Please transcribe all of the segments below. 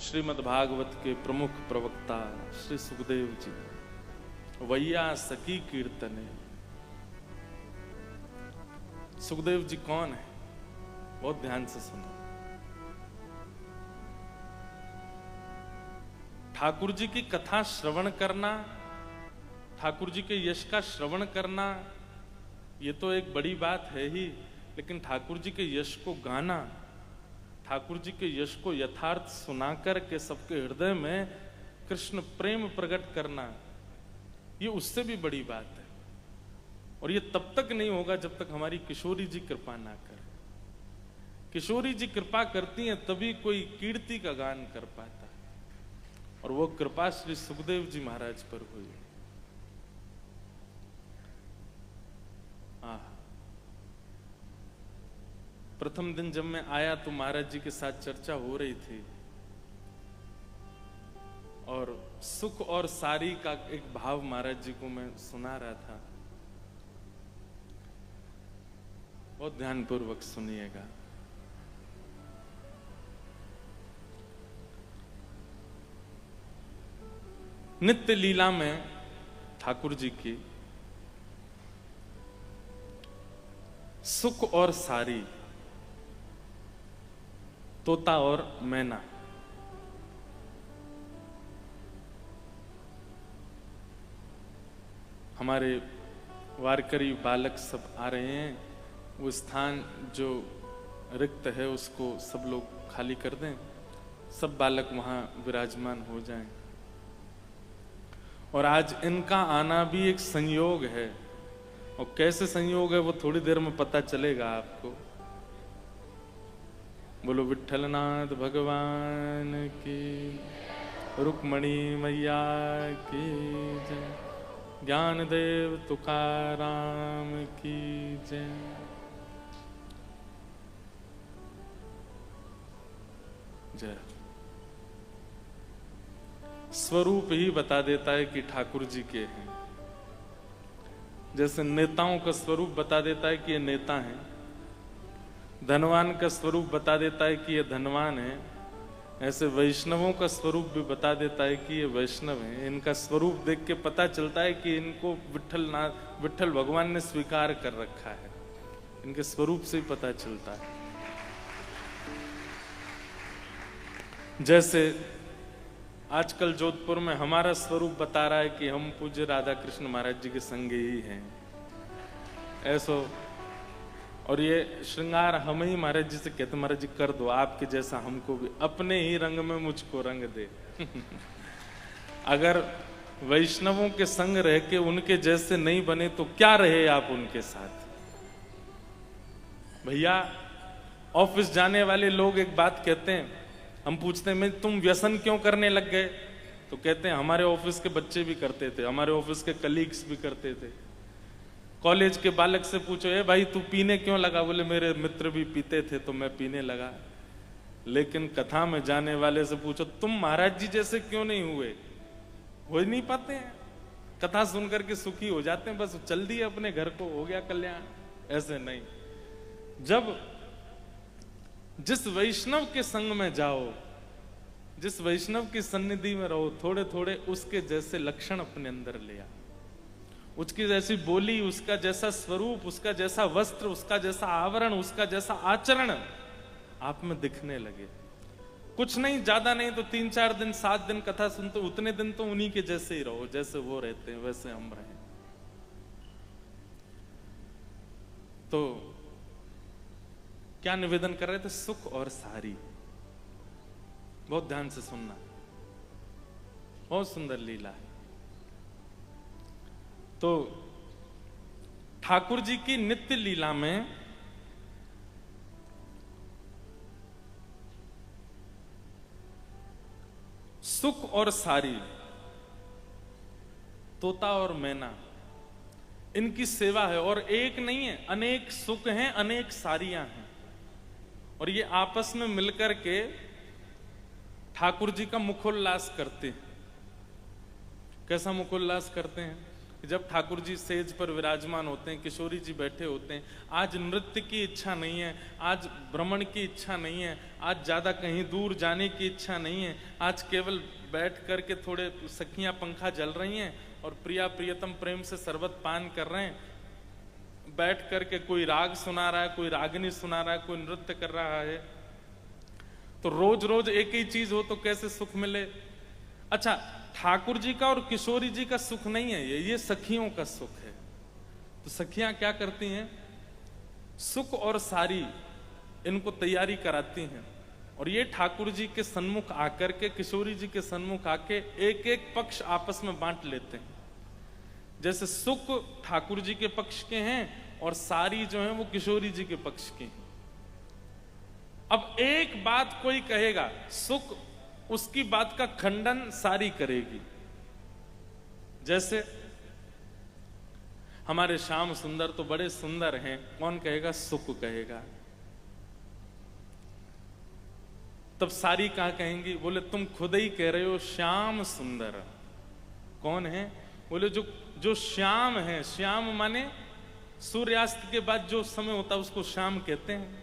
श्रीमद् भागवत के प्रमुख प्रवक्ता श्री सुखदेव जी, वैया सखी कीर्तने। सुखदेव जी कौन है? बहुत ध्यान से सुनो। ठाकुर जी की कथा श्रवण करना, ठाकुर जी के यश का श्रवण करना, ये तो एक बड़ी बात है ही, लेकिन ठाकुर जी के यश को गाना, ठाकुर जी के यश को यथार्थ सुनाकर के सबके हृदय में कृष्ण प्रेम प्रकट करना, ये उससे भी बड़ी बात है। और ये तब तक नहीं होगा जब तक हमारी किशोरी जी कृपा ना करे। किशोरी जी कृपा करती हैं तभी कोई कीर्ति का गान कर पाता है, और वो कृपा श्री सुखदेव जी महाराज पर हुई। प्रथम दिन जब मैं आया तो महाराज जी के साथ चर्चा हो रही थी, और सुख और सारी का एक भाव महाराज जी को मैं सुना रहा था। बहुत ध्यानपूर्वक सुनिएगा। नित्य लीला में ठाकुर जी की सुख और सारी, तोता और मैना, हमारे वारकरी बालक सब आ रहे हैं। वो स्थान जो रिक्त है उसको सब लोग खाली कर दें, सब बालक वहां विराजमान हो जाएं। और आज इनका आना भी एक संयोग है, और कैसे संयोग है वो थोड़ी देर में पता चलेगा आपको। बोलो विठ्ठलनाथ भगवान की, रुक्मणी मैया की जय, ज्ञानदेव तुकाराम की जय। जय। स्वरूप ही बता देता है कि ठाकुर जी के हैं। जैसे नेताओं का स्वरूप बता देता है कि ये नेता हैं, धनवान का स्वरूप बता देता है कि ये धनवान है, ऐसे वैष्णवों का स्वरूप भी बता देता है कि ये वैष्णव है। इनका स्वरूप देख के पता चलता है कि इनको विठ्ठल भगवान ने स्वीकार कर रखा है। इनके स्वरूप से ही पता चलता है। जैसे आजकल जोधपुर में हमारा स्वरूप बता रहा है कि हम पूज्य राधा कृष्ण महाराज जी के संग ही हैं, ऐसो। और ये श्रृंगार हम ही महाराज जी से कहते, महाराज जी कर दो आपके जैसा हमको भी, अपने ही रंग में मुझको रंग दे। अगर वैष्णवों के संग रह के उनके जैसे नहीं बने तो क्या रहे आप उनके साथ। भैया ऑफिस जाने वाले लोग एक बात कहते हैं, हम पूछते हैं मैं तुम व्यसन क्यों करने लग गए, तो कहते हैं हमारे ऑफिस के बच्चे भी करते थे, हमारे ऑफिस के कलीग्स भी करते थे। कॉलेज के बालक से पूछो, ए भाई तू पीने क्यों लगा, बोले मेरे मित्र भी पीते थे तो मैं पीने लगा। लेकिन कथा में जाने वाले से पूछो, तुम महाराज जी जैसे क्यों नहीं हुए, हो ही नहीं पाते हैं। कथा सुनकर के सुखी हो जाते हैं, बस चल दिए अपने घर को, हो गया कल्याण। ऐसे नहीं। जब जिस वैष्णव के संग में जाओ, जिस वैष्णव की सन्निधि में रहो, थोड़े थोड़े उसके जैसे लक्षण अपने अंदर ले आओ, उसकी जैसी बोली, उसका जैसा स्वरूप, उसका जैसा वस्त्र, उसका जैसा आवरण, उसका जैसा आचरण आप में दिखने लगे। कुछ नहीं, ज्यादा नहीं तो 3-4 दिन 7 दिन कथा सुनते, उतने दिन तो उन्हीं के जैसे ही रहो, जैसे वो रहते हैं वैसे हम रहें। तो क्या निवेदन कर रहे थे? सुख और सारी। बहुत ध्यान से सुनना, बहुत सुंदर लीला है। तो ठाकुर जी की नित्य लीला में सुख और सारी, तोता और मैना, इनकी सेवा है। और एक नहीं है, अनेक सुख हैं, अनेक सारियां हैं, और ये आपस में मिलकर के ठाकुर जी का मुखोल्लास करते हैं। कैसा मुखोल्लास करते हैं? जब ठाकुर जी सेज पर विराजमान होते हैं, किशोरी जी बैठे होते हैं, आज नृत्य की इच्छा नहीं है, आज भ्रमण की इच्छा नहीं है, आज ज्यादा कहीं दूर जाने की इच्छा नहीं है, आज केवल बैठ करके थोड़े सखियां पंखा जल रही हैं और प्रिया प्रियतम प्रेम से शरबत पान कर रहे हैं, बैठ करके कोई राग सुना रहा है, कोई रागिनी सुना रहा है, कोई नृत्य कर रहा है। तो रोज रोज एक ही चीज हो तो कैसे सुख मिले। अच्छा, ठाकुर जी का और किशोरी जी का सुख नहीं है ये सखियों का सुख है। तो सखियां क्या करती हैं, सुख और सारी इनको तैयारी कराती हैं और ये ठाकुर जी के सन्मुख आकर के, किशोरी जी के सन्मुख आके एक एक पक्ष आपस में बांट लेते हैं। जैसे सुख ठाकुर जी के पक्ष के हैं और सारी जो है वो किशोरी जी के पक्ष की हैं। अब एक बात कोई कहेगा, सुख उसकी बात का खंडन सारी करेगी। जैसे हमारे श्याम सुंदर तो बड़े सुंदर हैं, कौन कहेगा, सुख कहेगा। तब सारी कहां कहेंगी, बोले तुम खुद ही कह रहे हो श्याम सुंदर। कौन है, बोले जो श्याम है। श्याम माने सूर्यास्त के बाद जो समय होता है उसको श्याम कहते हैं,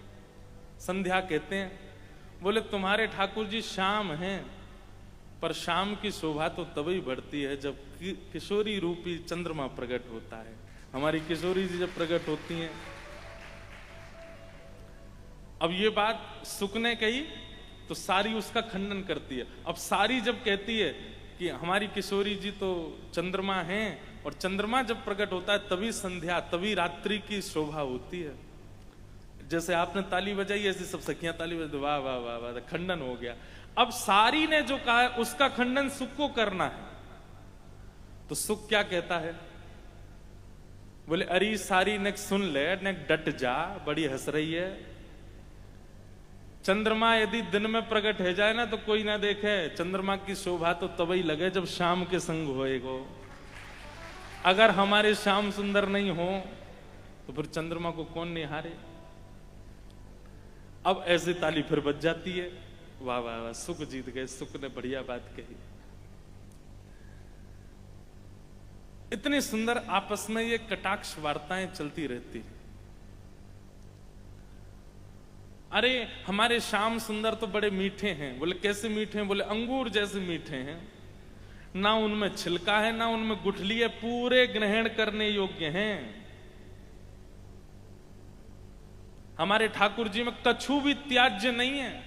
संध्या कहते हैं। बोले तुम्हारे ठाकुर जी शाम हैं, पर शाम की शोभा तो तभी बढ़ती है जब किशोरी रूपी चंद्रमा प्रकट होता है। हमारी किशोरी जी जब प्रकट होती हैं। अब ये बात सुख ने कही तो सारी उसका खंडन करती है। अब सारी जब कहती है कि हमारी किशोरी जी तो चंद्रमा हैं और चंद्रमा जब प्रकट होता है तभी संध्या, तभी रात्रि की शोभा होती है। जैसे आपने ताली बजाई ऐसी सब सखियां ताली बजाई, वाह वाह वाह वाह, खंडन हो गया। अब सारी ने जो कहा है उसका खंडन सुख को करना है। तो सुख क्या कहता है, बोले अरे सारी ने सुन ले, ने डट जा, बड़ी हंस रही है। चंद्रमा यदि दिन में प्रकट हो जाए ना तो कोई ना देखे, चंद्रमा की शोभा तो तभी लगे जब शाम के संग होएगो। अगर हमारे श्याम सुंदर नहीं हो तो फिर चंद्रमा को कौन निहारे। अब ऐसी ताली फिर बज जाती है, वाह वाह वाह, सुख जीत गए, सुख ने बढ़िया बात कही। इतनी सुंदर आपस में ये कटाक्ष वार्ताएं चलती रहती। अरे हमारे श्याम सुंदर तो बड़े मीठे हैं। बोले कैसे मीठे हैं, बोले अंगूर जैसे मीठे हैं, ना उनमें छिलका है ना उनमें गुठली है, पूरे ग्रहण करने योग्य हैं। हमारे ठाकुर जी में कछु भी त्याज्य नहीं है।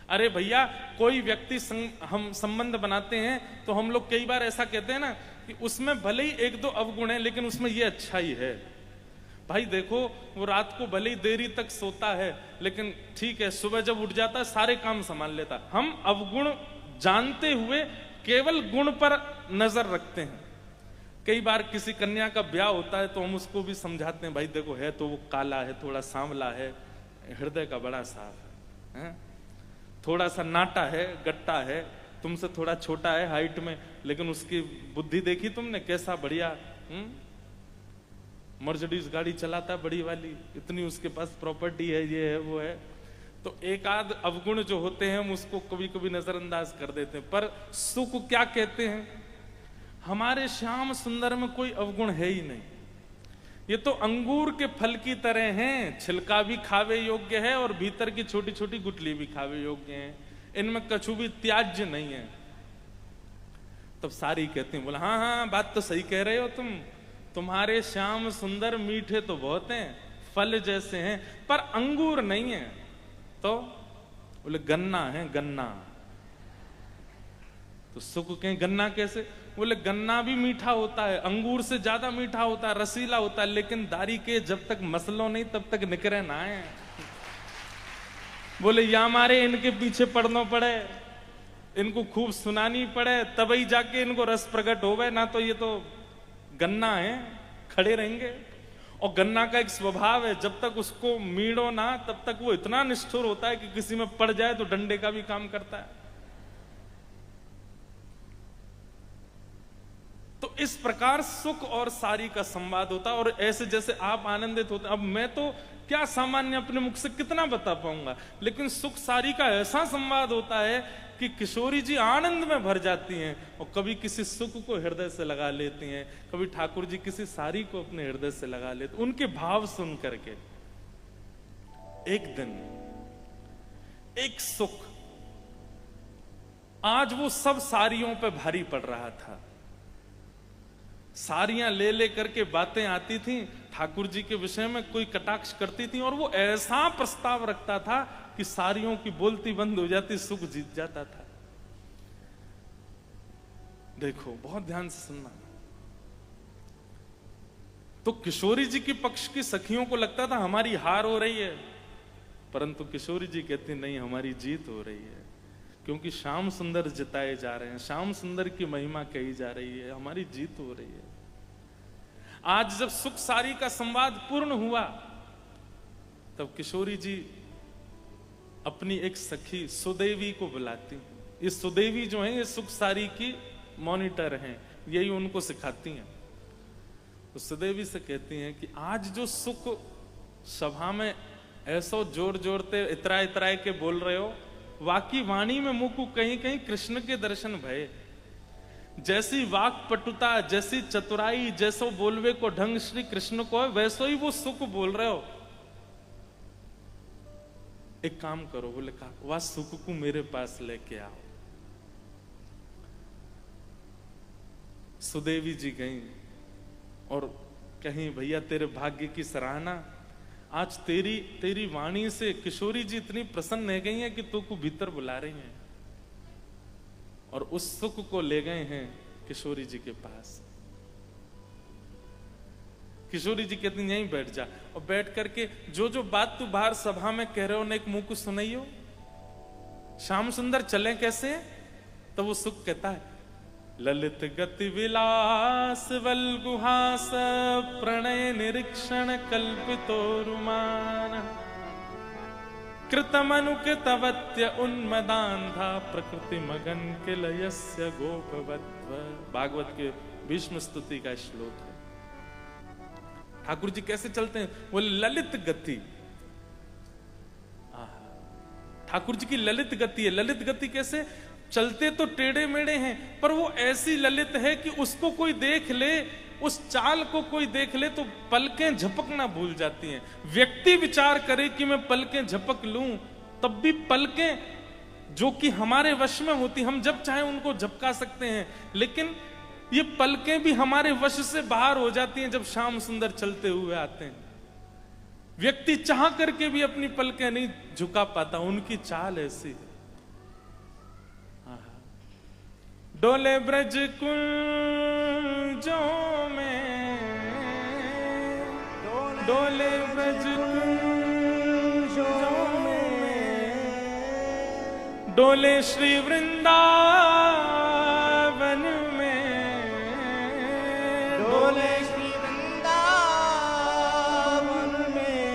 अरे भैया, कोई व्यक्ति हम संबंध बनाते हैं तो हम लोग कई बार ऐसा कहते हैं ना कि उसमें भले ही एक दो अवगुण है लेकिन उसमें ये अच्छा ही है। भाई देखो, वो रात को भले ही देरी तक सोता है लेकिन ठीक है, सुबह जब उठ जाता है सारे काम संभाल लेता। हम अवगुण जानते हुए केवल गुण पर नजर रखते हैं। कई बार किसी कन्या का ब्याह होता है तो हम उसको भी समझाते हैं, भाई देखो है तो वो काला है, थोड़ा सांवला है, हृदय का बड़ा साफ है, थोड़ा सा नाटा है, गट्टा है, तुमसे थोड़ा छोटा है हाइट में, लेकिन उसकी बुद्धि देखी तुमने, कैसा बढ़िया मर्सिडीज गाड़ी चलाता है बड़ी वाली, इतनी उसके पास प्रॉपर्टी है, ये है वो है। तो एक आध अवगुण जो होते हैं हम उसको कभी कभी नजरअंदाज कर देते हैं। पर सुख क्या कहते हैं, हमारे श्याम सुंदर में कोई अवगुण है ही नहीं। ये तो अंगूर के फल की तरह हैं, छिलका भी खावे योग्य है और भीतर की छोटी छोटी गुठली भी खावे योग्य है, इनमें कछु भी त्याज्य नहीं है। तब सारी कहते हैं, बोला हाँ हाँ बात तो सही कह रहे हो तुम, तुम्हारे श्याम सुंदर मीठे तो बहुत हैं, फल जैसे हैं, पर अंगूर नहीं है। तो बोले गन्ना है, गन्ना। तो सुख कहें गन्ना कैसे, बोले गन्ना भी मीठा होता है, अंगूर से ज्यादा मीठा होता है, रसीला होता है, लेकिन दारी के जब तक मसलो नहीं तब तक निकरे ना है। बोले या मारे इनके पीछे पड़ना पड़े, इनको खूब सुनानी पड़े, तभी जाके इनको रस प्रकट हो गए, ना तो ये तो गन्ना है, खड़े रहेंगे। और गन्ना का एक स्वभाव है, जब तक उसको मीड़ो ना तब तक वो इतना निष्ठुर होता है कि किसी में पड़ जाए तो डंडे का भी काम करता है। तो इस प्रकार सुख और सारी का संवाद होता है, और ऐसे जैसे आप आनंदित होते। अब मैं तो क्या सामान्य अपने मुख से कितना बता पाऊंगा, लेकिन सुख सारी का ऐसा संवाद होता है कि किशोरी जी आनंद में भर जाती हैं और कभी किसी सुख को हृदय से लगा लेती हैं, कभी ठाकुर जी किसी सारी को अपने हृदय से लगा लेते। उनके भाव सुन करके एक दिन एक सुख आज वो सब सारियों पे भारी पड़ रहा था। सारियां ले ले करके बातें आती थी ठाकुर जी के विषय में, कोई कटाक्ष करती थी और वो ऐसा प्रस्ताव रखता था कि सारियों की बोलती बंद हो जाती, सुख जीत जाता था। देखो बहुत ध्यान से सुनना। तो किशोरी जी के पक्ष की सखियों को लगता था हमारी हार हो रही है, परंतु किशोरी जी कहती नहीं, हमारी जीत हो रही है, क्योंकि श्याम सुंदर जिताए जा रहे हैं, श्याम सुंदर की महिमा कही जा रही है, हमारी जीत हो रही है। आज जब सुख सारी का संवाद पूर्ण हुआ तब किशोरी जी अपनी एक सखी सुदेवी को बुलाती। ये सुदेवी जो है ये सुख सारी की मॉनिटर हैं, यही उनको सिखाती हैं। तो सुदेवी से कहती हैं कि आज जो सुख सभा में ऐसो जोर जोरते इतरा इतराए के बोल रहे हो, वाकी वाणी में मुकु कहीं कहीं कृष्ण के दर्शन भये। जैसी वाक पटुता, जैसी चतुराई, जैसो बोलवे को ढंग श्री कृष्ण को है, वैसो ही वो सुख बोल रहे हो। एक काम करो, बोले कहा वह सुख को मेरे पास लेके आओ। सुदेवी जी गई और कहीं भैया तेरे भाग्य की सराहना, आज तेरी वाणी से किशोरी जी इतनी प्रसन्न है गई हैं कि तू को भीतर बुला रही हैं, और उस सुख को ले गए हैं किशोरी जी के पास। किशोरी जी कहती यहीं बैठ जा, और बैठ करके जो जो बात तू बाहर सभा में कह रहे हो ना, एक मुंह को सुनाइयो। श्याम सुंदर चले कैसे? तो वो सुख कहता है ललित गति विलास वल्गुहास प्रणय निरीक्षण कल्पितो रुमान कृतमनुकृतवत्य उन्मदान्धा प्रकृति मगन के लयस्य गोपवत्व। भागवत के भीष्म स्तुति का श्लोक है। ठाकुर जी कैसे चलते हैं? वो ललित गति, ठाकुर जी की ललित गति है। ललित गति कैसे? चलते तो टेढ़े मेढ़े हैं, पर वो ऐसी ललित है कि उसको कोई देख ले, उस चाल को कोई देख ले तो पलकें झपकना भूल जाती हैं। व्यक्ति विचार करे कि मैं पलकें झपक लूं, तब भी पलकें जो कि हमारे वश में होती, हम जब चाहे उनको झपका सकते हैं, लेकिन ये पलकें भी हमारे वश से बाहर हो जाती हैं जब श्याम सुंदर चलते हुए आते हैं। व्यक्ति चाह करके भी अपनी पलकें नहीं झुका पाता, उनकी चाल ऐसी है। डोले ब्रज कुंजों में, डोले ब्रज कुंजों में, डोले श्री वृंदावन में, डोले श्री वृंदावन में,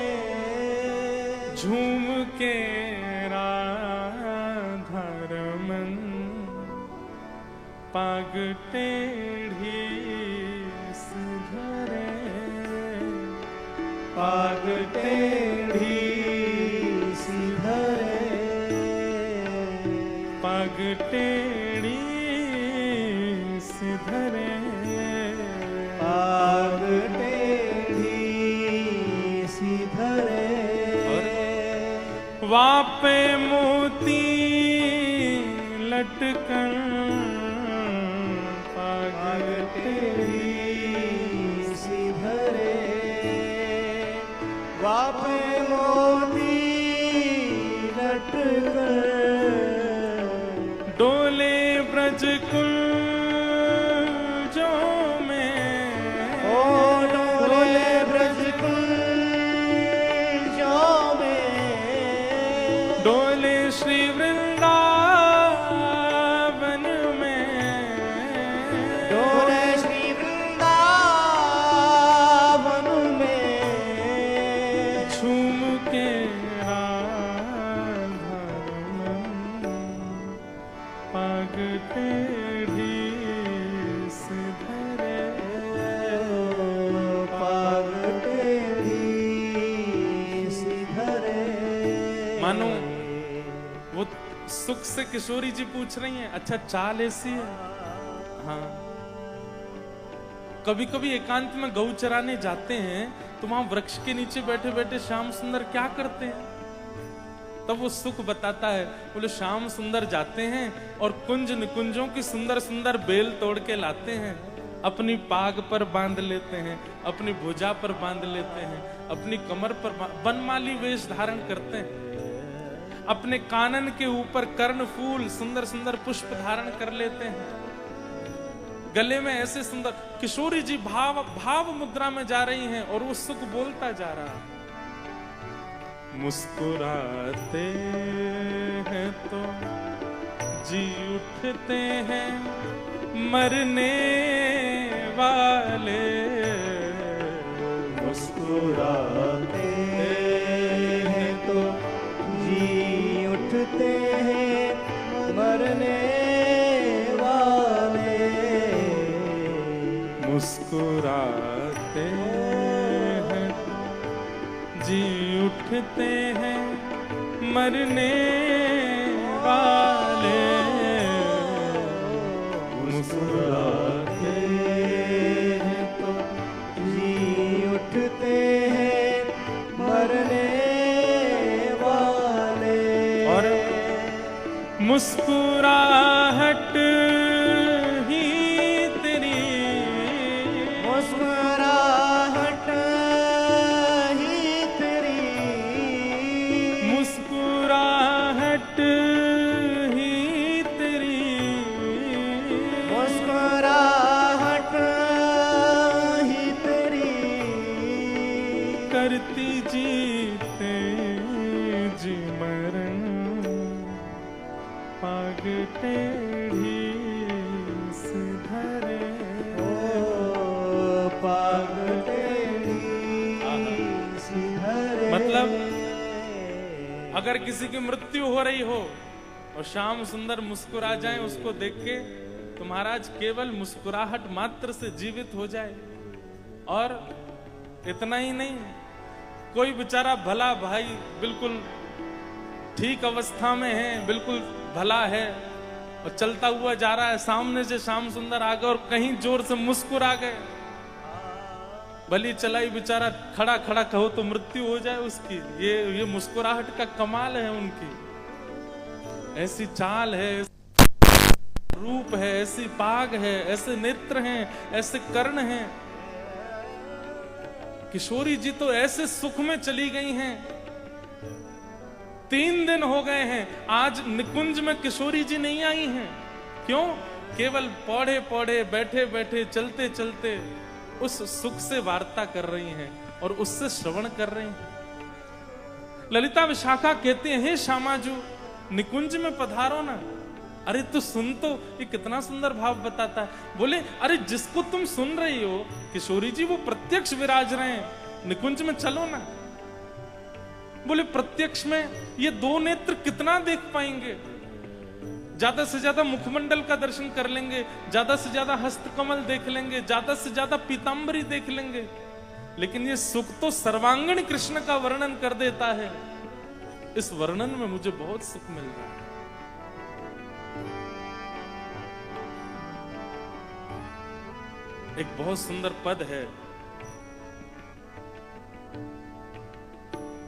झूम के राधा रमन पाग टेढ़ी सुधरे, पाग टेढ़ी सुधरे, पाग टेढ़ी सुधरे, पाग टेढ़ी सुधरे, वापे मोती लटकन वापे मोती लटकर, डोले ब्रज कुंजों में, ओ डोले ब्रज कुंजों में, डोले श्री वृंदावन में, डोले श्री वृंदावन में, झूम के राधा रमन पाग टेढ़ी सुधरे, पाग टेढ़ी सुधरे। मानो वो सुख से किशोरी जी पूछ रही हैं, अच्छा चाल ऐसी है? हाँ। कभी कभी एकांत में गऊ चराने जाते हैं तो वहां वृक्ष के नीचे बैठे बैठे श्याम सुंदर क्या करते हैं? तब वो सुख बताता है, बोले श्याम सुंदर जाते हैं और कुंज निकुंजों की सुंदर सुंदर बेल तोड़ के लाते हैं, अपनी पाग पर बांध लेते हैं, अपनी भुजा पर बांध लेते हैं, अपनी कमर पर बनमाली वेश धारण करते हैं, अपने कानन के ऊपर कर्ण फूल सुंदर सुंदर पुष्प धारण कर लेते हैं, गले में ऐसे सुंदर। किशोरी जी भाव मुद्रा में जा रही हैं और वो सुख बोलता जा रहा है, मुस्कुराते हैं तो जी उठते हैं मरने वाले, मुस्कुराते हैं तो जी उठते हैं मरने वाले, मुस्कुराते हैं जी उठते हैं मरने वाले, मुस्कुराते हैं तो जी उठते हैं मरने वाले। और मुस्कुराहट ही तेरी, मुस्कुराहट ही तेरी, मुस्कुराहट ही तेरी, मुस्कुराहट ही तेरी, करती जीते जी मरण, पाग टेढ़ी सुधरे, ओ पाग टेढ़ी सुधरे। मतलब अगर किसी की मृत्यु हो रही हो और श्याम सुंदर मुस्कुरा जाए उसको देख के, तो महाराज केवल मुस्कुराहट मात्र से जीवित हो जाए। और इतना ही नहीं, कोई बेचारा भला भाई बिल्कुल ठीक अवस्था में है, बिल्कुल भला है और चलता हुआ जा रहा है, सामने से श्याम सुंदर आ गए और कहीं जोर से मुस्कुरा गए, भली चलाई बेचारा खड़ा खड़ा कहो तो मृत्यु हो जाए उसकी। ये मुस्कुराहट का कमाल है उनकी, ऐसी चाल है, रूप है, ऐसी पाग है, ऐसे नेत्र हैं, ऐसे कर्ण हैं। किशोरी जी तो ऐसे सुख में चली गई हैं, 3 दिन हो गए हैं, आज निकुंज में किशोरी जी नहीं आई हैं। क्यों? केवल पौड़े पौड़े बैठे बैठे चलते चलते उस सुख से वार्ता कर रही हैं और उससे श्रवण कर रही हैं। ललिता विशाखा कहते हैं, हे श्यामाजू निकुंज में पधारो ना। अरे तू सुन तो, ये कितना सुंदर भाव बताता है। बोले अरे जिसको तुम सुन रही हो किशोरी जी, वो प्रत्यक्ष विराज रहे हैं, निकुंज में चलो ना। बोले प्रत्यक्ष में ये 2 नेत्र कितना देख पाएंगे, ज्यादा से ज्यादा मुखमंडल का दर्शन कर लेंगे, ज्यादा से ज्यादा हस्तकमल देख लेंगे, ज्यादा से ज्यादा पीतांबरी देख लेंगे, लेकिन ये सुख तो सर्वांगीण कृष्ण का वर्णन कर देता है। इस वर्णन में मुझे बहुत सुख मिल रहा है। एक बहुत सुंदर पद है,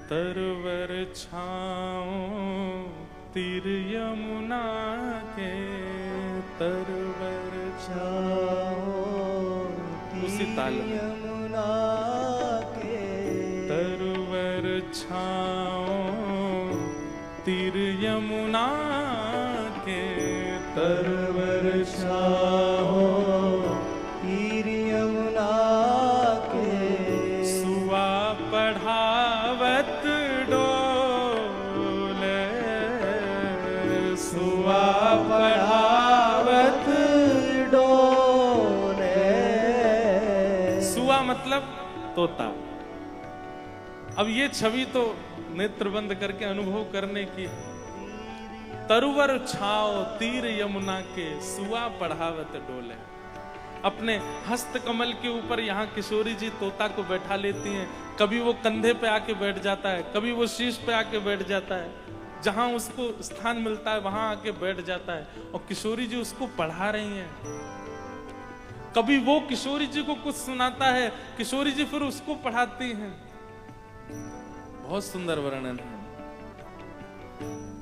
तरवर छाओ तीर यमुना के, तरवर छाओ उसी ताल में, यमुना के, तरवर छाओ तीर यमुना के, तरवर छाओ तीर यमुना के, सुआ पढ़ावत डोले, सुआ पढ़ावत डोले। सुआ मतलब तोता। अब ये छवि तो नेत्र बंद करके अनुभव करने की। तरुवर छाओ तीर यमुना के, सुआ पढ़ावत डोले। अपने हस्त कमल के ऊपर यहाँ किशोरी जी तोता को बैठा लेती हैं। कभी वो कंधे पे आके बैठ जाता है, कभी वो शीश पे आके बैठ जाता है। जहां उसको स्थान मिलता है वहां आके बैठ जाता है, और किशोरी जी उसको पढ़ा रही हैं। कभी वो किशोरी जी को कुछ सुनाता है, किशोरी जी फिर उसको पढ़ाती हैं। बहुत सुंदर वर्णन है।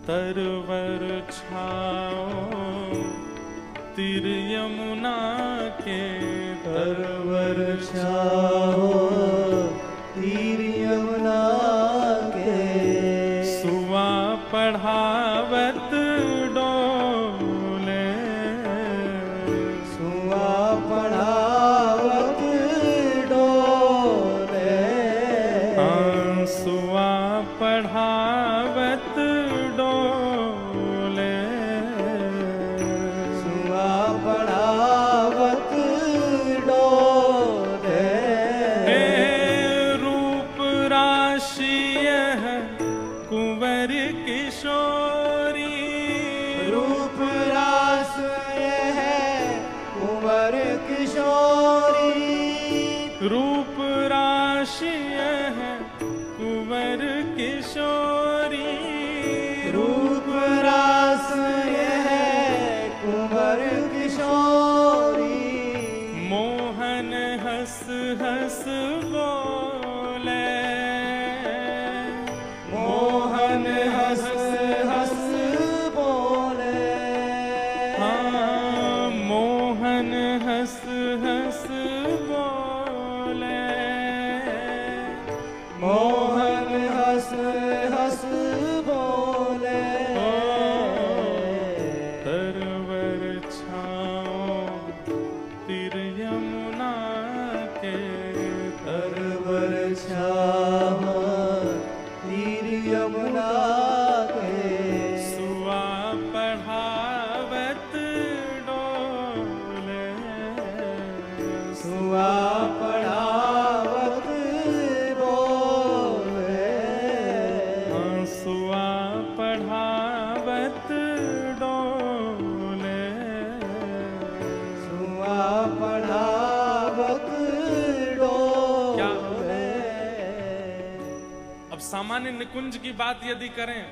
तरवर छाओ तीर यमुना के, तरवर छाओ तीर यमुना के, सुवा पढ़ावत डोले, सुआ पढ़ावत डोले, हाँ सुवा पढ़ावत डोले, सुआ पढ़ावत डोले, रूप राशि यह कुंवर किशोरी, रूप रास है कुंवर किशोरी, रूप राशि यह कुंवर किशोरी, रूप रास है कुंवर किशोरी, मोहन हंस हंस बोले, मोहन हंस हंस बोले, हाँ मोहन हंस हंस बोले, मोहन हंस हंस बोले, तरवर छाओ तीर यमुना के, तरवर छाओ तीर यमुना के, सुआ पढ़ावत डोले, सुआ पढ़ावत बोले, सुआ पढ़ावत डोले, सुआ पढ़ावत डोले। अब सामान्य निकुंज की बात यदि करें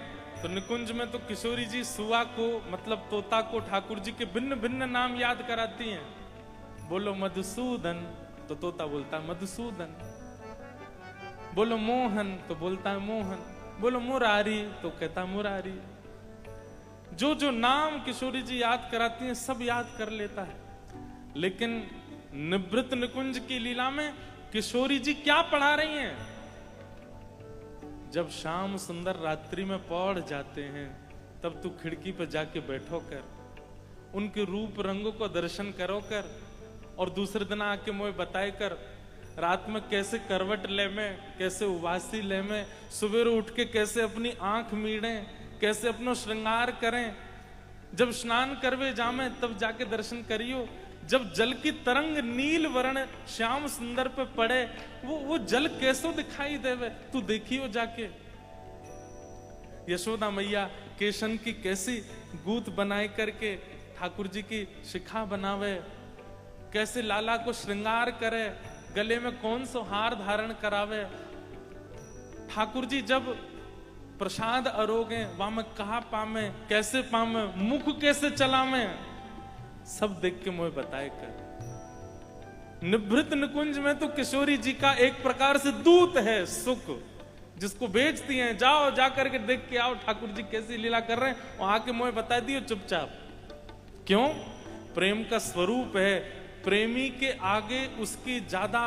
तो निकुंज में तो किशोरी जी सुआ को मतलब तोता को ठाकुर जी के भिन्न भिन्न नाम याद कराती हैं। बोलो मधुसूदन तो तोता बोलता है मधुसूदन, बोलो मोहन तो बोलता है मोहन, बोलो मुरारी तो कहता है मुरारी। जो जो नाम किशोरी जी याद कराती हैं सब याद कर लेता है। लेकिन निवृत्त निकुंज की लीला में किशोरी जी क्या पढ़ा रही हैं? जब शाम सुंदर रात्रि में पौड़ जाते हैं तब तू खिड़की पर जाके बैठो कर, उनके रूप रंगों को दर्शन करो कर, और दूसरे दिन आके मुझे बताए कर रात में कैसे करवट ले में, कैसे उबासी ले में, सवेरे उठ के कैसे अपनी आंख मीड़े, कैसे अपनो श्रृंगार करें। जब स्नान करवे जामे तब जाके दर्शन करियो। जब जल की तरंग नील वर्ण श्याम सुंदर पे पड़े वो जल कैसो दिखाई देवे, तू देखियो जाके। यशोदा मैया केशन की कैसी गूथ बनाए करके ठाकुर जी की शिखा बनावे, कैसे लाला को श्रृंगार करे, गले में कौन सो हार धारण करावे। ठाकुर जी जब प्रसाद अरोगे वहां में कहा पामे, कैसे पामे, मुख कैसे चलावे, सब देख के मुझे बताए कर। निवृत्त निकुंज में तो किशोरी जी का एक प्रकार से दूत है सुख, जिसको बेचती हैं, जाओ जाकर के देख के आओ ठाकुर जी कैसी लीला कर रहे हैं, और आके मुझे बता दियो चुपचाप। क्यों? प्रेम का स्वरूप है। प्रेमी के आगे उसकी ज्यादा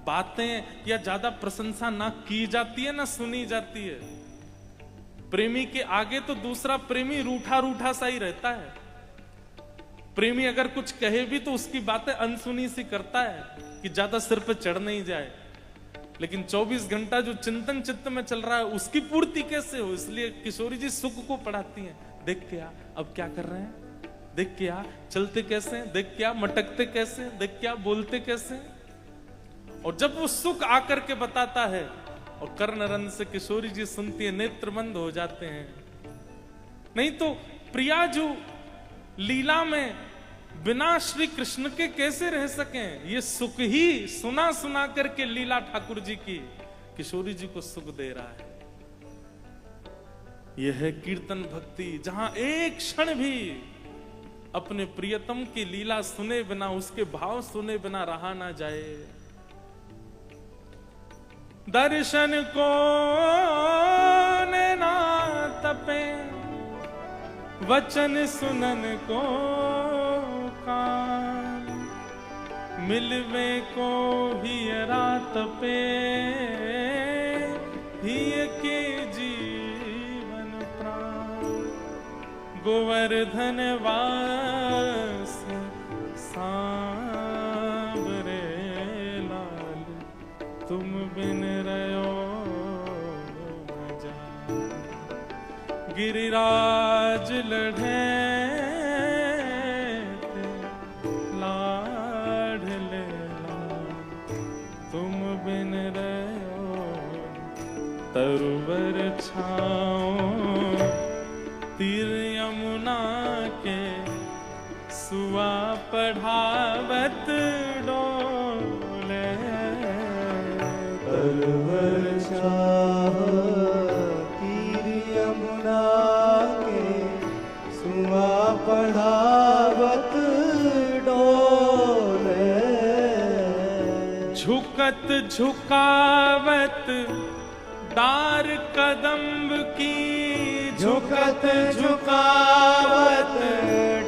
बातें या ज्यादा प्रशंसा ना की जाती है ना सुनी जाती है। प्रेमी के आगे तो दूसरा प्रेमी रूठा रूठा सा ही रहता है। प्रेमी अगर कुछ कहे भी तो उसकी बातें अनसुनी सी करता है कि ज्यादा सिर पे चढ़ नहीं जाए। लेकिन 24 घंटा जो चिंतन चित्त में चल रहा है उसकी पूर्ति कैसे हो, इसलिए किशोरी जी सुख को पढ़ाती हैं। देख के आ, अब क्या कर रहे हैं, देख के आ, चलते कैसे, देख के आ, मटकते कैसे, देख के आ, बोलते कैसे। और जब वो सुख आकर के बताता है और कर्णरंध्र से किशोरी जी सुनती है, नेत्र बंद हो जाते हैं। नहीं तो प्रिया जो लीला में बिना श्री कृष्ण के कैसे रह सकें। ये सुख ही सुना सुना करके लीला ठाकुर जी की किशोरी जी को सुख दे रहा है। यह है कीर्तन भक्ति, जहां एक क्षण भी अपने प्रियतम की लीला सुने बिना, उसके भाव सुने बिना रहा ना जाए। दर्शन को ना तपे, वचन सुनन को कान, मिलवे को ही रात पे, ही के जीवन प्राण। गोवर्धन वास सांवरे लाल, तुम बिन रयो जान। गिरिराज लढ़े लाढ़ले लाल, तुम बिन रयो तरुवर छाओ। तीर यमुना के सुआ पढ़ावत डोले, तरवर छाह तीर यमुना के सुआ पढ़ावत डोले। झुकत झुकावत डार कदम्ब की, झुकत झुकावत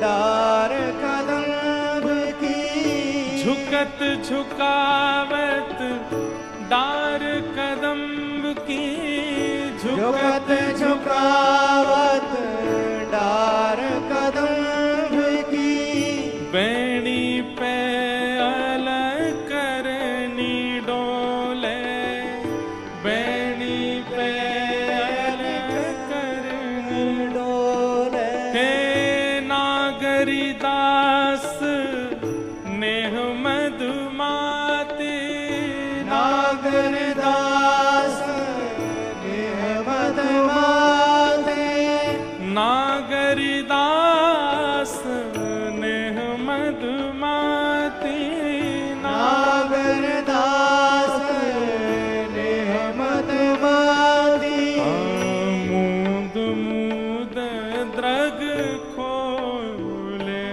डार कदम्ब की, झुकत झुकावत डार कदम्ब की, झुकत झुकावत डार कदम्ब की। बैणी पे अलग करनी डोले, बैणी पे अलग करनी डोले। हे नागरी दास नेह मधुमाती, नागर दास निहमत माते, नागरी दास नेह मधुमाती, नागर दास निहमत माती। मूद मूद द्रग खोले,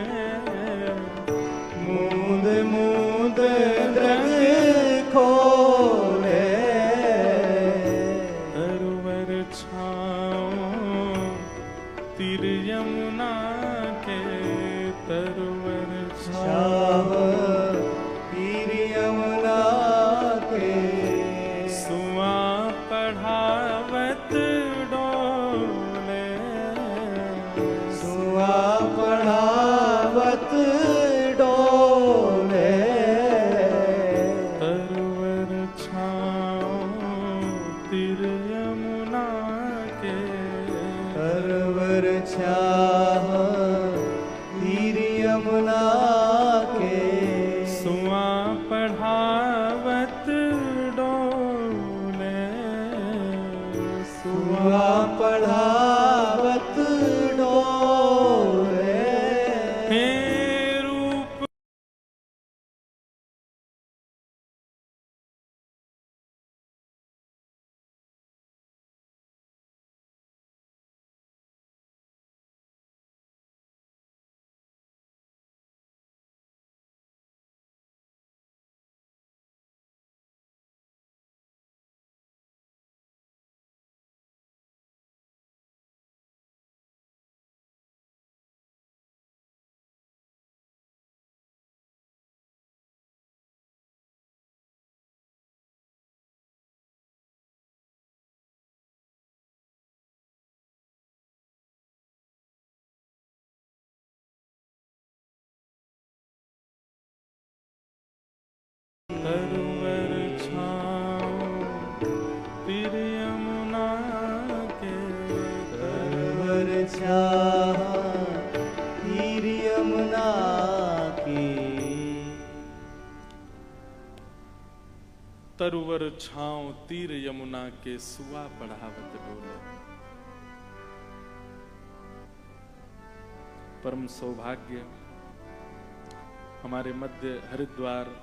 मूद मूद द्रग खोले। तरुवर छाओ तीर यमुना के, तरुवर छाह तीर यमुना के सुआ पढ़ावत डोले, सुआ पढ़ावत डोले। तरुवर छाओ तीर यमुना के, तरवर छाह तीर यमुना के सुआ पढ़ावत डोले, सुआ पढ़ावत डोले। हे रूप तरुवर छाओ तीर यमुना के, तरवर छाह तीर यमुना की। तरुवर छाओ तीर यमुना के, सुआ पढ़ावत डोले। परम सौभाग्य हमारे मध्य हरिद्वार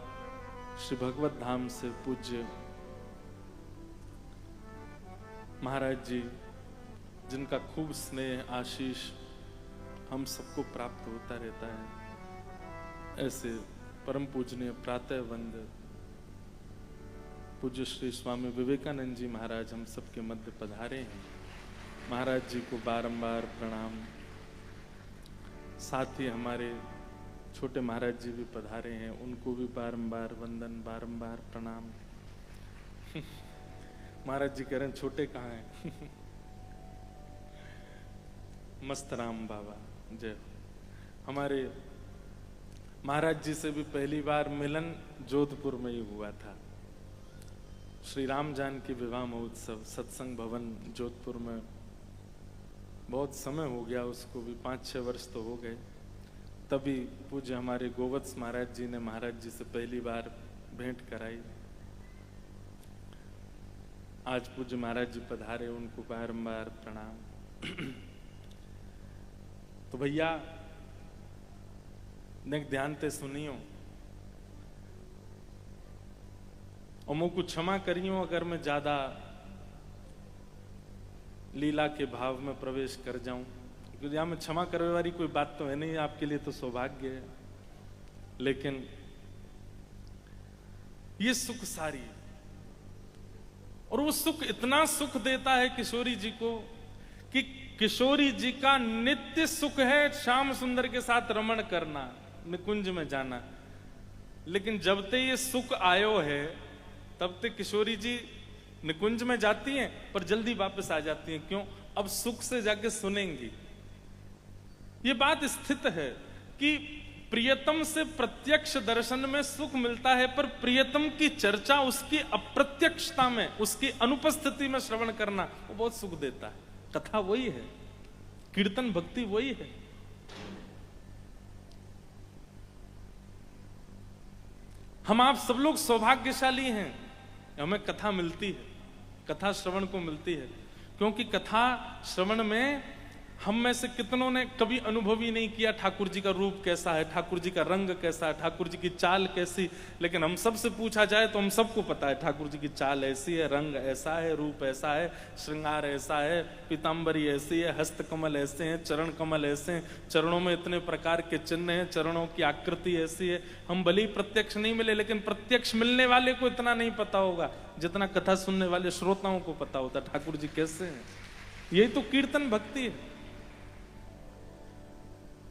श्री भगवत धाम से पूज्य महाराज जी जिनका खूब स्नेह आशीष हम सबको प्राप्त होता रहता है, ऐसे परम पूजनीय प्रातः वंद पूज्य श्री स्वामी विवेकानंद जी महाराज हम सबके मध्य पधारे हैं। महाराज जी को बारंबार प्रणाम। साथ ही हमारे छोटे महाराज जी भी पधारे हैं, उनको भी बारंबार वंदन, बारंबार प्रणाम। महाराज जी कह रहे हैं छोटे कहाँ हैं? मस्त राम बाबा जय। हमारे महाराज जी से भी पहली बार मिलन जोधपुर में ही हुआ था। श्री राम जानकी विवाह महोत्सव सत्संग भवन जोधपुर में, बहुत समय हो गया उसको भी, 5-6 वर्ष तो हो गए। तभी पूज्य हमारे गोवत्स महाराज जी ने महाराज जी से पहली बार भेंट कराई। आज पूज्य महाराज जी पधारे, उनको बारंबार प्रणाम। तो भैया नेक ध्यान ते सुनियो और मुझको क्षमा करियो अगर मैं ज्यादा लीला के भाव में प्रवेश कर जाऊं, क्योंकि यहां में क्षमा करने वाली कोई बात तो है नहीं, आपके लिए तो सौभाग्य है। लेकिन ये सुख सारी, और वो सुख इतना सुख देता है किशोरी जी को कि किशोरी जी का नित्य सुख है श्याम सुंदर के साथ रमण करना, निकुंज में जाना। लेकिन जब ते ये सुख आयो है तब ते किशोरी जी निकुंज में जाती हैं पर जल्दी वापस आ जाती हैं। क्यों? अब सुख से जाके सुनेंगी। ये बात स्थित है कि प्रियतम से प्रत्यक्ष दर्शन में सुख मिलता है, पर प्रियतम की चर्चा उसकी अप्रत्यक्षता में, उसकी अनुपस्थिति में श्रवण करना वो बहुत सुख देता है। कथा वही है, कीर्तन भक्ति वही है। हम आप सब लोग सौभाग्यशाली हैं, हमें कथा मिलती है, कथा श्रवण को मिलती है। क्योंकि कथा श्रवण में हम में से कितनों ने कभी अनुभव ही नहीं किया ठाकुर जी का रूप कैसा है, ठाकुर जी का रंग कैसा है, ठाकुर जी की चाल कैसी। लेकिन हम सब से पूछा जाए तो हम सबको पता है ठाकुर जी की चाल ऐसी है, रंग ऐसा है, रूप ऐसा है, श्रृंगार ऐसा है, पीताम्बरी ऐसी है, हस्त कमल ऐसे हैं, चरण कमल ऐसे हैं, चरणों में इतने प्रकार के चिन्ह हैं, चरणों की आकृति ऐसी है। हम भले ही प्रत्यक्ष नहीं मिले, लेकिन प्रत्यक्ष मिलने वाले को इतना नहीं पता होगा जितना कथा सुनने वाले श्रोताओं को पता होता ठाकुर जी कैसे हैं। यही तो कीर्तन भक्ति है,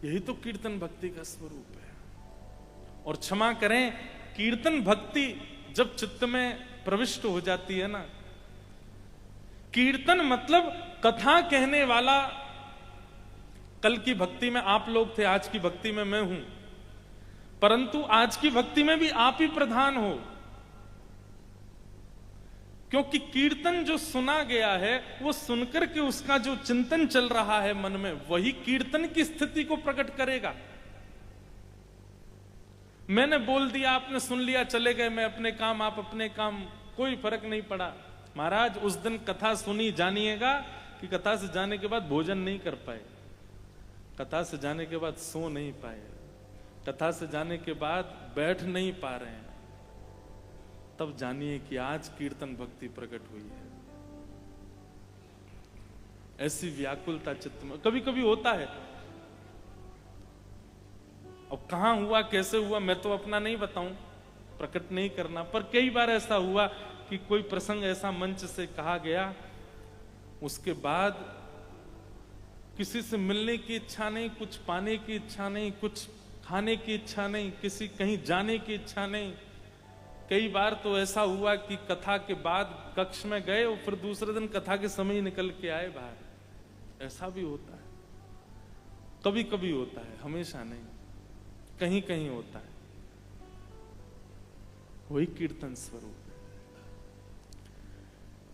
यही तो कीर्तन भक्ति का स्वरूप है। और क्षमा करें, कीर्तन भक्ति जब चित्त में प्रविष्ट हो जाती है ना, कीर्तन मतलब कथा कहने वाला। कल की भक्ति में आप लोग थे, आज की भक्ति में मैं हूं, परंतु आज की भक्ति में भी आप ही प्रधान हो। क्योंकि कीर्तन जो सुना गया है वो सुनकर के उसका जो चिंतन चल रहा है मन में, वही कीर्तन की स्थिति को प्रकट करेगा। मैंने बोल दिया, आपने सुन लिया, चले गए, मैं अपने काम आप अपने काम, कोई फर्क नहीं पड़ा। महाराज उस दिन कथा सुनी, जानिएगा कि कथा से जाने के बाद भोजन नहीं कर पाए, कथा से जाने के बाद सो नहीं पाए, कथा से जाने के बाद बैठ नहीं पा रहे हैं, तब जानिए कि आज कीर्तन भक्ति प्रकट हुई है। ऐसी व्याकुलता चित्त में कभी कभी होता है। अब कहां हुआ, कैसे हुआ, मैं तो अपना नहीं बताऊं, प्रकट नहीं करना, पर कई बार ऐसा हुआ कि कोई प्रसंग ऐसा मंच से कहा गया, उसके बाद किसी से मिलने की इच्छा नहीं, कुछ पाने की इच्छा नहीं, कुछ खाने की इच्छा नहीं, किसी कहीं जाने की इच्छा नहीं। कई बार तो ऐसा हुआ कि कथा के बाद कक्ष में गए और फिर दूसरे दिन कथा के समय ही निकल के आए बाहर। ऐसा भी होता है, कभी कभी होता है, हमेशा नहीं, कहीं कहीं होता है। वही कीर्तन स्वरूप है।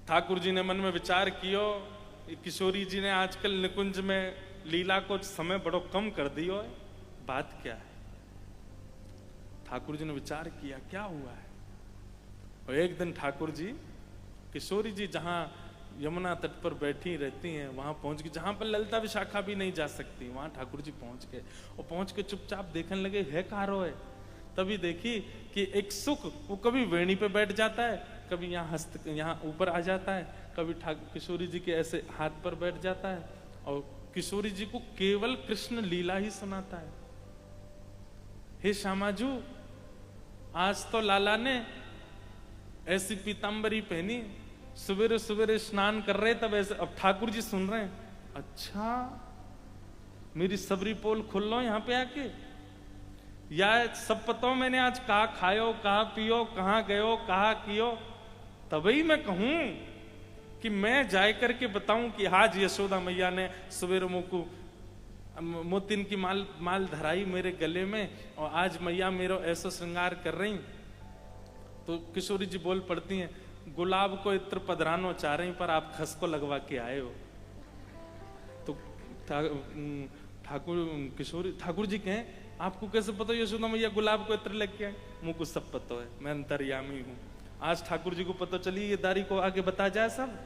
ठाकुर जी ने मन में विचार कियो, किशोरी जी ने आजकल निकुंज में लीला को समय बड़ो कम कर दियो है, बात क्या है। ठाकुर जी ने विचार किया क्या हुआ है। और एक दिन ठाकुर जी, किशोरी जी जहां यमुना तट पर बैठी रहती हैं वहां पहुंच गई, जहां पर ललिता विशाखा भी नहीं जा सकती, वहां ठाकुर जी पहुंच गए। और पहुंच के चुपचाप देखने लगे है कहाँ रो है। तभी देखी कि एक सुख वो कभी वेणी पे बैठ जाता है, कभी यहाँ हस्त यहाँ ऊपर आ जाता है, कभी किशोरी जी के ऐसे हाथ पर बैठ जाता है और किशोरी जी को केवल कृष्ण लीला ही सुनाता है। हे श्यामाजू, आज तो लाला ने ऐसी पीतांबरी पहनी, सवेरे सवेरे स्नान कर रहे तब ऐसे। अब ठाकुर जी सुन रहे हैं, अच्छा मेरी सबरी पोल खुल लो यहाँ पे आके, या सब पता मैंने आज कहा खायो, कहा पियो, कहाँ गयो, कहा कियो, तभी मैं कहूं कि मैं जाए करके बताऊं कि आज यशोदा मैया ने सवेरे मुझको मोतिन की माल धराई मेरे गले में और आज मैया मेरा ऐसा श्रृंगार कर रही। तो किशोरी जी बोल पड़ती हैं, गुलाब को इत्र पधरानो चाह रही पर आप खस को लगवा के आए हो। तो ठाकुर जी कहें, आपको कैसे पता यशोदा मैया गुलाब को इत्र लेके आए? मुझको सब पता है, मैं अंतर्यामी हूं। आज ठाकुर जी को पता चली, ये दारी को आगे बता जाए सब,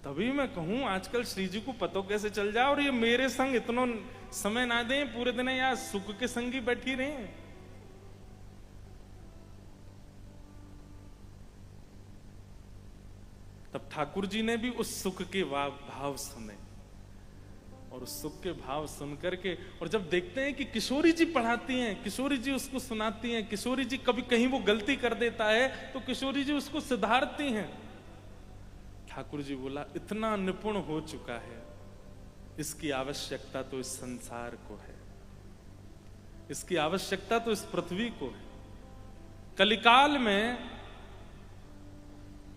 तभी मैं कहूं आजकल श्री जी को पता कैसे चल जाए और ये मेरे संग इतना समय ना दें, पूरे दिन यार सुख के संग ही बैठी रहे। तब ठाकुर जी ने भी उस सुख के भाव सुने और उस सुख के भाव सुन करके, और जब देखते हैं कि किशोरी जी पढ़ाती हैं, किशोरी जी उसको सुनाती हैं, किशोरी जी कभी कहीं वो गलती कर देता है तो किशोरी जी उसको सुधारती हैं। ठाकुर जी बोला, इतना निपुण हो चुका है, इसकी आवश्यकता तो इस संसार को है, इसकी आवश्यकता तो इस पृथ्वी को है। कलिकाल में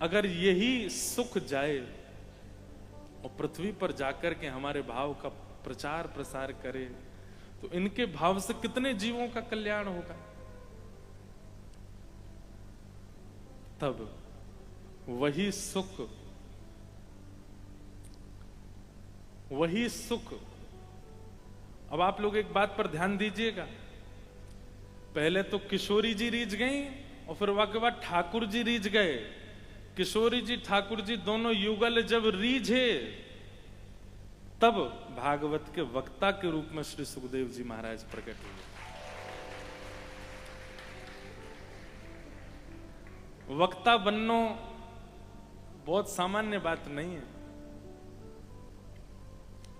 अगर यही सुख जाए और पृथ्वी पर जाकर के हमारे भाव का प्रचार प्रसार करे तो इनके भाव से कितने जीवों का कल्याण होगा। तब वही सुख। अब आप लोग एक बात पर ध्यान दीजिएगा, पहले तो किशोरी जी रीझ गई और फिर के बाद ठाकुर जी रीझ गए। किशोरी जी ठाकुर जी दोनों युगल जब रीझे तब भागवत के वक्ता के रूप में श्री सुखदेव जी महाराज प्रकट हुए। वक्ता बनना बहुत सामान्य बात नहीं है।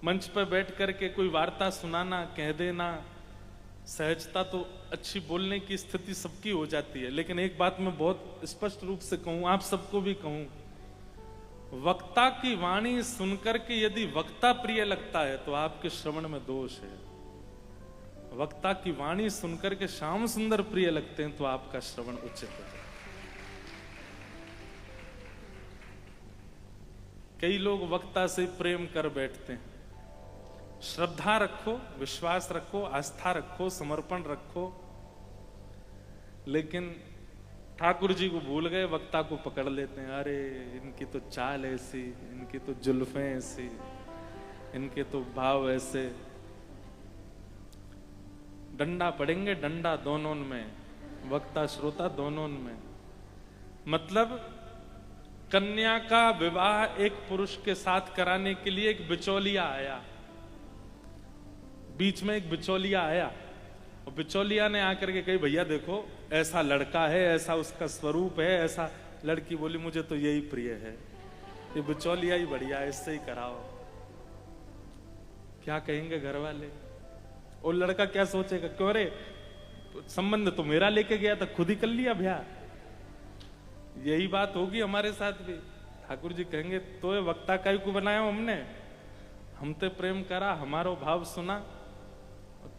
मंच पर बैठ करके कोई वार्ता सुनाना, कह देना, सहजता तो अच्छी बोलने की स्थिति सबकी हो जाती है, लेकिन एक बात मैं बहुत स्पष्ट रूप से कहूं, आप सबको भी कहूं, वक्ता की वाणी सुनकर के यदि वक्ता प्रिय लगता है तो आपके श्रवण में दोष है। वक्ता की वाणी सुनकर के श्याम सुंदर प्रिय लगते हैं तो आपका श्रवण उचित है। कई लोग वक्ता से प्रेम कर बैठते हैं। श्रद्धा रखो, विश्वास रखो, आस्था रखो, समर्पण रखो, लेकिन ठाकुर जी को भूल गए, वक्ता को पकड़ लेते हैं। अरे इनकी तो चाल ऐसी, इनकी तो जुल्फें ऐसी, इनके तो भाव ऐसे। डंडा पड़ेंगे, डंडा दोनों में, वक्ता श्रोता दोनों में। मतलब कन्या का विवाह एक पुरुष के साथ कराने के लिए एक बिचौलिया आया, बीच में एक बिचौलिया आया और बिचौलिया ने आकर के कही, भैया देखो ऐसा लड़का है, ऐसा उसका स्वरूप है, ऐसा। लड़की बोली, मुझे तो यही प्रिय है, ये बिचौलिया ही बढ़िया है, इससे ही कराओ। क्या कहेंगे घर वाले? और लड़का क्या सोचेगा, क्यों रे संबंध तो मेरा लेके गया था, खुद ही कर लिया भैया। यही बात होगी हमारे साथ भी। ठाकुर जी कहेंगे, तो ये वक्ता काई को बनाया हमने, हम ते प्रेम करा, हमारो भाव सुना,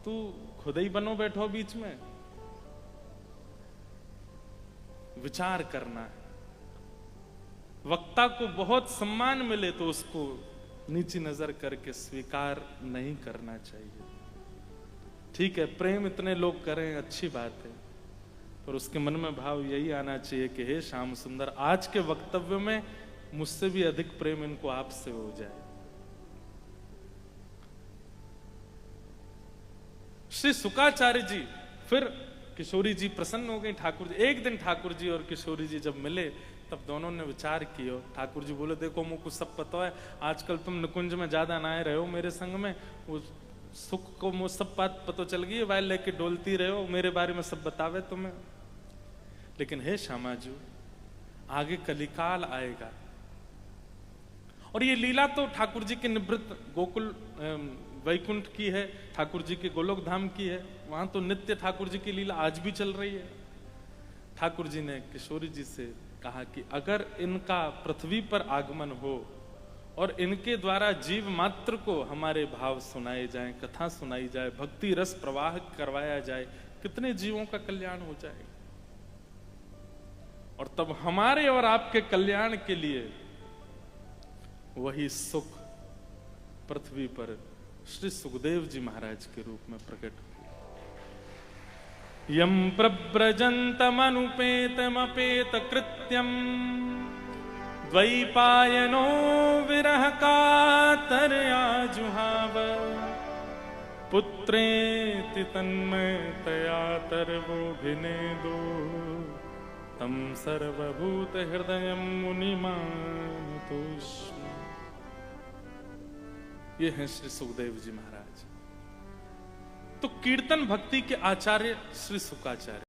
तू खुद ही बनो बैठो बीच में। विचार करना है। वक्ता को बहुत सम्मान मिले तो उसको नीची नजर करके स्वीकार नहीं करना चाहिए। ठीक है, प्रेम इतने लोग करें, अच्छी बात है, पर उसके मन में भाव यही आना चाहिए कि हे श्याम सुंदर, आज के वक्तव्य में मुझसे भी अधिक प्रेम इनको आपसे हो जाए। श्री शुकाचार्य जी, फिर किशोरी जी प्रसन्न हो गई ठाकुर जी। एक दिन ठाकुर जी और किशोरी जी जब मिले तब दोनों ने विचार किया। ठाकुर जी बोले, देखो मुझको सब पता है, आजकल तुम निकुंज में ज्यादा ना आए रहे हो मेरे संग में, वो सुख को मुझ सब बात पता चल गई, वाय लेके डोलती रहे हो, मेरे बारे में सब बतावे तुम्हें। लेकिन हे श्यामाजू, आगे कलिकाल आएगा और ये लीला तो ठाकुर जी के निवृत्त गोकुल वैकुंठ की है, ठाकुर जी के गोलोक धाम की है। वहां तो नित्य ठाकुर जी की लीला आज भी चल रही है। ठाकुर जी ने किशोरी जी से कहा कि अगर इनका पृथ्वी पर आगमन हो और इनके द्वारा जीव मात्र को हमारे भाव सुनाए जाएं, कथा सुनाई जाए, भक्ति रस प्रवाह करवाया जाए, कितने जीवों का कल्याण हो जाए। और तब हमारे और आपके कल्याण के लिए वही सुख पृथ्वी पर श्री सुखदेव जी महाराज के रूप में प्रकट हुए। यम प्रव्रजन्तमनुपेतमपेत कृत्यम द्वैपायनो विरह कातरया जुहाव पुत्रेति तन्मयतया तर्वोऽभिनेदो तम सर्वभूत हृदयं मुनिमानतोऽस्मि। ये हैं श्री सुखदेव जी महाराज। तो कीर्तन भक्ति के आचार्य श्री सुकाचार्य।